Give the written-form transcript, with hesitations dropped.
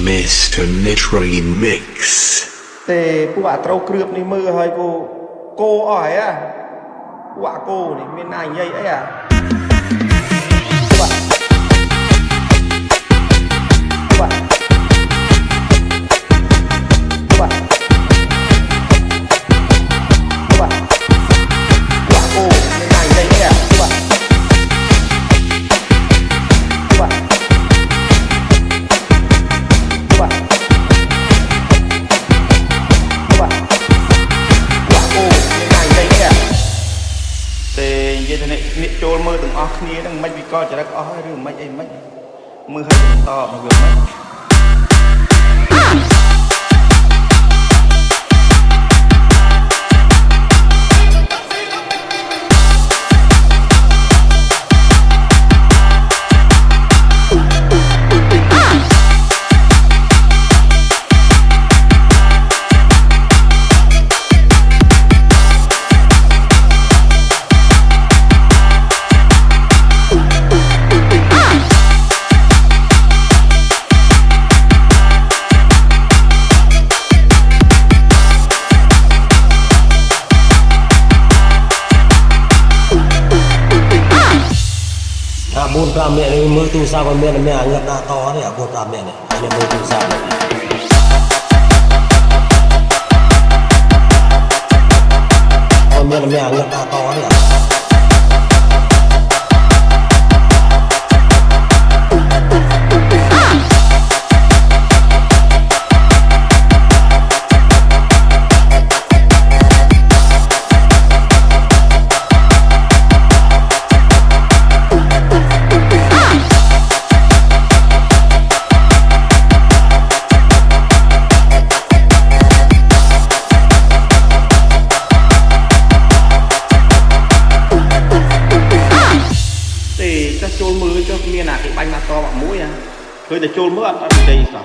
Mr. Nitri Mix แต่กูว่าเราเกลือบในมือให้กูโกอ้อยอ่ะกูว่าโกนี่ไม่น่าใหญ่ไอ้อ่ะกูว่ากูว่ากูว่ากูว่ากูว่าโกไม่น่าใหญ่ไอ้อ่ะกูว่ากูว่ากูว่านี่โจรมือถึงออกนี้นั่งไม่วิเคราะห์จะได้ก็ให้หรือไม่ไอ้ไม่มือให้ตอบมาเกินไหมbuôn cam mẹ này mưa tu sao con mẹ này mẹ ngất na to đấy à buôn cam mẹ này anh em mưa tu sao con mẹ này mẹ ngất na to đấy à cho chôn mưa cho miền nào thì bánh mà to bằng mũi à, thôi để chôn mưa ăn đây sao